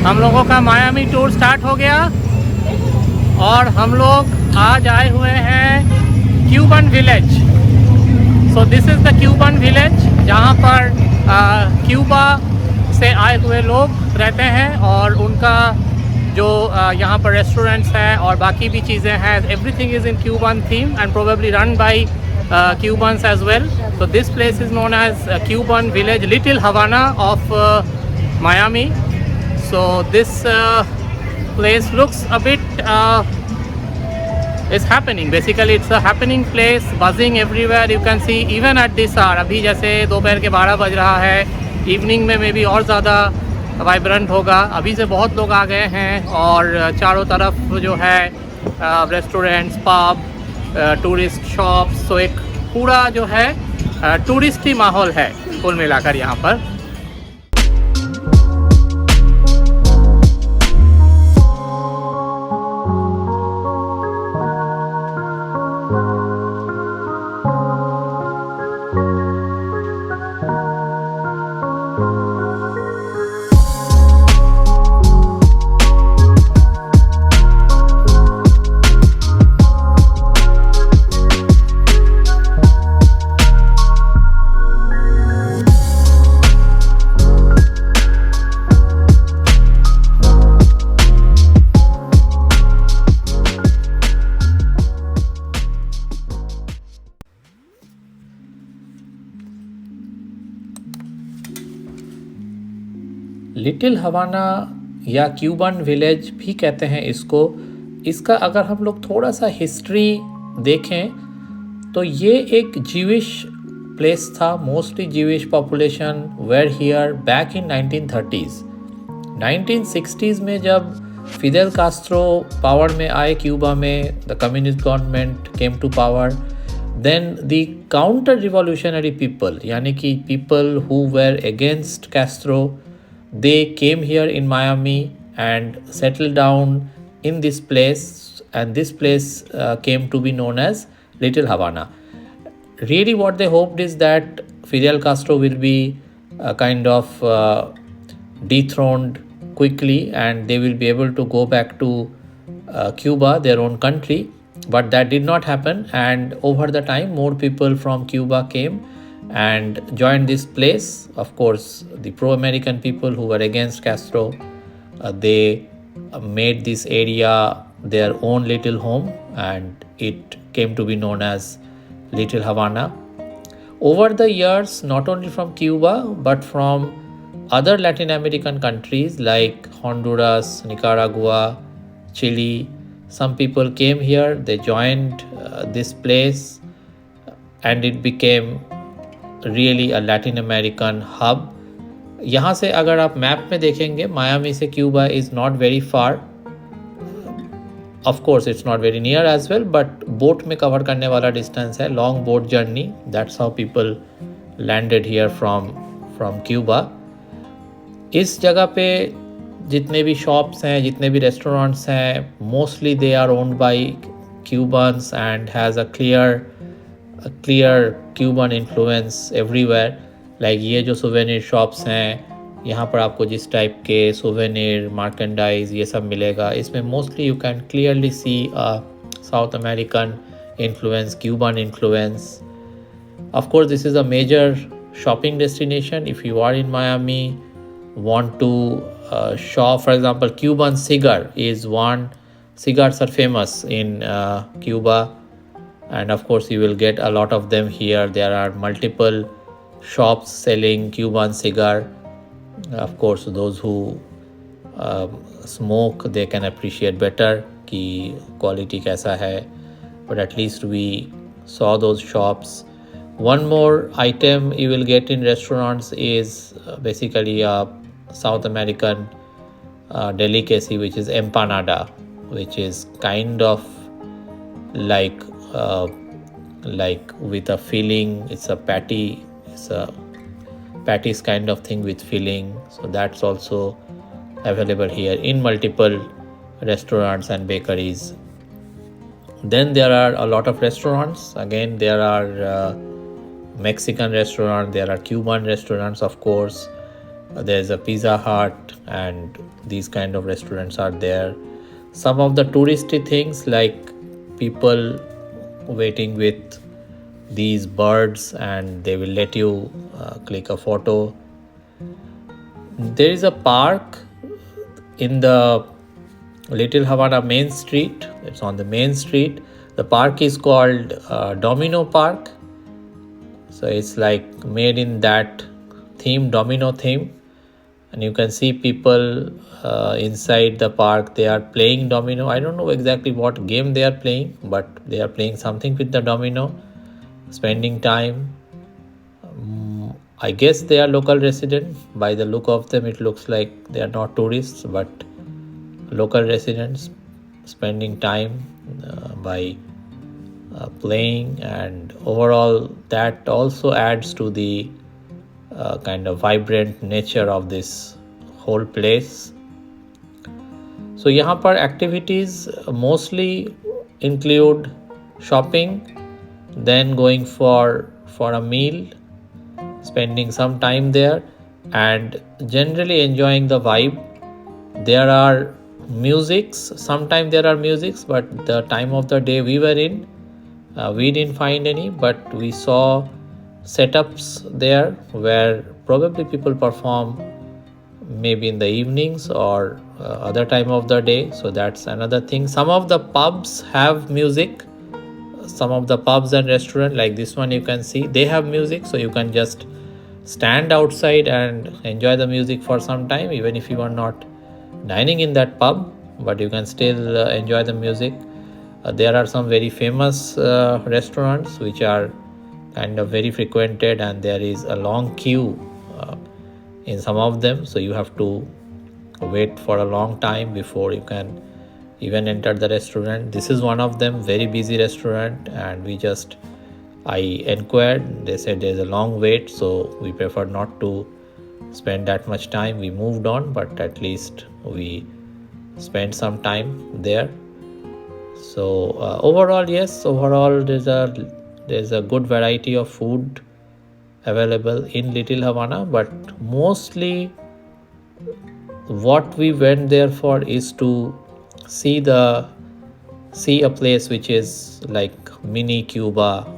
हम लोगों का मायामी टूर स्टार्ट हो गया और हम लोग आज आए हुए हैं Cuban village. So this is the Cuban village जहाँ पर क्यूबा से आए हुए लोग रहते हैं और उनका जो यहाँ पर रेस्टोरेंट्स हैं और बाकी भी चीज़ें हैं, everything is in Cuban theme and probably run by Cubans as well. So this place is known as Cuban village, Little Havana of Miami. So this place looks a bit it's happening. Basically it's a happening place, buzzing everywhere. You can see even at this hour, अभी जैसे दोपहर के 12 बज रहा है, evening में may be और ज़्यादा वाइब्रेंट होगा। अभी से बहुत लोग आ गए हैं और चारों तरफ जो है रेस्टोरेंट्स, पब, टूरिस्ट शॉप्स, तो एक पूरा जो है टूरिस्टी माहौल है कुल मिलाकर यहाँ पर। लिटिल हवाना या क्यूबन विलेज भी कहते हैं इसको। इसका अगर हम लोग थोड़ा सा हिस्ट्री देखें तो ये एक जीविश प्लेस था। Mostly Jewish population were here back in 1930s। 1960s में जब फिदेल कास्ट्रो पावर में आए क्यूबा में, the communist government came to power, then the counter revolutionary people, यानी कि people who were against Castro, they came here in Miami and settled down in this place, and this place came to be known as Little Havana. Really what they hoped is that Fidel Castro will be kind of dethroned quickly and they will be able to go back to Cuba, their own country, but that did not happen, and over the time more people from Cuba came and joined this place. Of course, the pro-American people who were against Castro, they made this area their own little home, and it came to be known as Little Havana. Over the years, not only from Cuba but from other Latin American countries like Honduras, Nicaragua, Chile, some people came here, they joined this place, and it became really a Latin American hub. यहाँ से अगर आप map में देखेंगे, Miami से Cuba is not very far. Of course it's not very near as well, but boat में cover करने वाला डिस्टेंस है, long boat journey. That's how people landed here from Cuba. इस जगह पे जितने भी शॉप्स हैं, जितने भी रेस्टोरेंट्स हैं, mostly they are owned by Cubans and has a clear Cuban influence everywhere. Like ये जो सोवेनिर शॉप्स हैं, यहाँ पर आपको जिस टाइप के सोवेनिर, मार्केंडाइज ये सब मिलेगा, इसमें mostly you can clearly see South American influence, Cuban influence. Of course this is a major shopping destination if you are in Miami, want to shop. For example, Cuban cigar is one. Cigars are famous in Cuba, and of course you will get a lot of them here. There are multiple shops selling Cuban cigar. Of course those who smoke, they can appreciate better कि quality कैसा है, but at least we saw those shops. One more item you will get in restaurants is basically a South American delicacy, which is empanada, which is kind of like with a filling. It's a patty. It's a patties kind of thing with filling. So that's also available here in multiple restaurants and bakeries. Then there are a lot of restaurants. Again, there are Mexican restaurants, there are Cuban restaurants, of course. There's a Pizza Hut, and these kind of restaurants are there. Some of the touristy things like people waiting with these birds, and they will let you click a photo. There is a park in the Little Havana main street. It's on the main street. The park is called Domino Park. So it's like made in that theme, Domino theme. And you can see people inside the park. They are playing domino. I don't know exactly what game they are playing, but they are playing something with the domino, spending time. I guess they are local residents. By the look of them, it looks like they are not tourists, but local residents spending time by playing. And overall, that also adds to the kind of vibrant nature of this whole place. So यहाँ पर activities mostly include shopping, then going for a meal, spending some time there, and generally enjoying the vibe. There are musics, sometimes there are musics, but the time of the day we were in, we didn't find any, but we saw setups there where probably people perform maybe in the evenings or other time of the day. So that's another thing. Some of the pubs have music. Some of the pubs and restaurants, like this one you can see, they have music, so you can just stand outside and enjoy the music for some time, even if you are not dining in that pub, but you can still enjoy the music. There are some very famous restaurants which are kind of very frequented, and there is a long queue in some of them, so you have to wait for a long time before you can even enter the restaurant. This is one of them, very busy restaurant, and I inquired, they said there's a long wait, so we prefer not to spend that much time. We moved on, but at least we spent some time there. So overall there's a good variety of food available in Little Havana, but mostly what we went there for is to see a place which is like mini Cuba,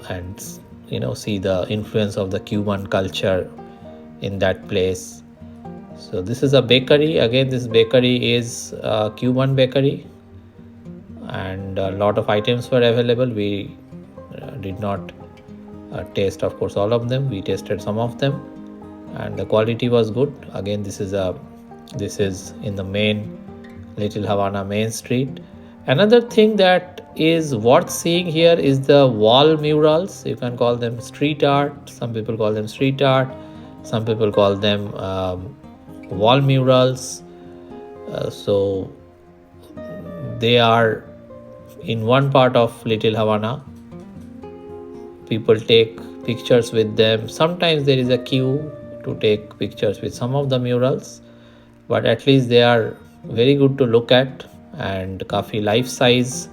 and see the influence of the Cuban culture in that place. So this is a bakery. Again, this bakery is a Cuban bakery, and a lot of items were available. We did not taste, of course, all of them. We tasted some of them, and the quality was good. Again, this is in the main Little Havana main street. Another thing that is worth seeing here is the wall murals. You can call them street art. Some people call them street art. Some people call them wall murals. So they are in one part of Little Havana. People take pictures with them. Sometimes there is a queue to take pictures with some of the murals, but at least they are very good to look at, and काफ़ी life size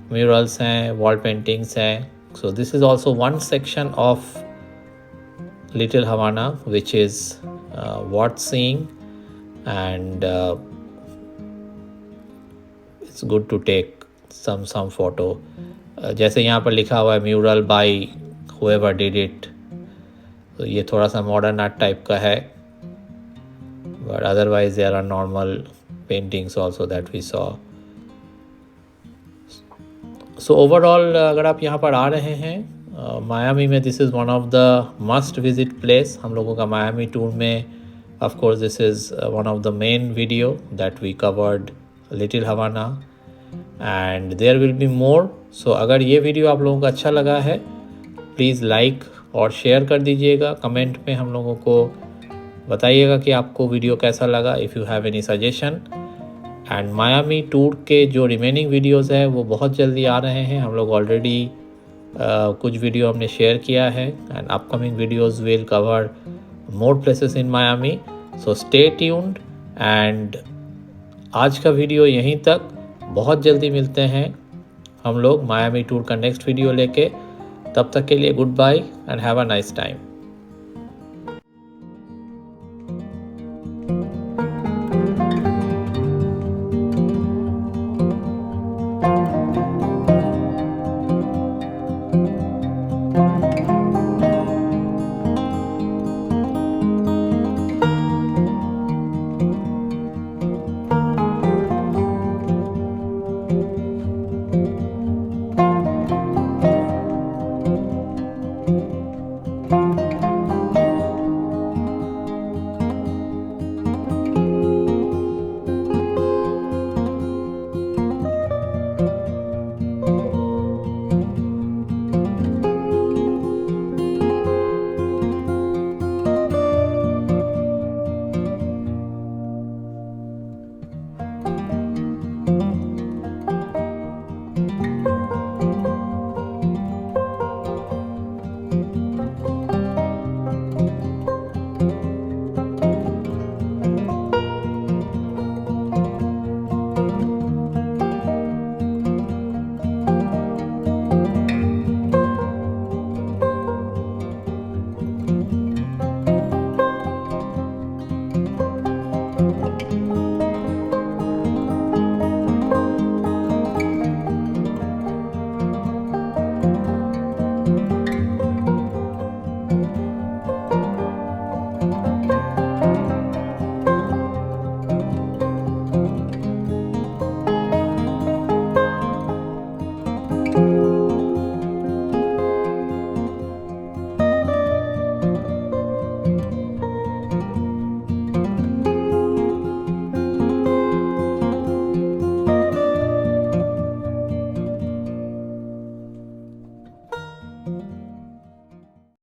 murals हैं, wall paintings हैं. So this is also one section of Little Havana which is worth seeing, and it's good to take some photo. जैसे यहाँ पर लिखा हुआ है mural by whoever did it, तो ये थोड़ा सा मॉडर्न आर्ट टाइप का है, but otherwise there are normal paintings also that we saw. So overall अगर आप यहाँ पर आ रहे हैं मायामी में, this is one of the must visit place. हम लोगों का मायामी टूर में, of course this is one of the main video that we covered Little Havana, and there will be more. So अगर ये video आप लोगों को अच्छा लगा है, प्लीज़ लाइक और शेयर कर दीजिएगा. कमेंट में हम लोगों को बताइएगा कि आपको वीडियो कैसा लगा, if you have any suggestion. And Miami tour के जो रिमेनिंग वीडियोस हैं वो बहुत जल्दी आ रहे हैं. हम लोग ऑलरेडी कुछ वीडियो हमने शेयर किया है, and upcoming videos will cover more places in Miami. So stay tuned. And आज का वीडियो यहीं तक. बहुत जल्दी मिलते हैं हम लोग मायामी टूर का नेक्स्ट वीडियो लेके. तब तक के लिए good bye and have a nice time.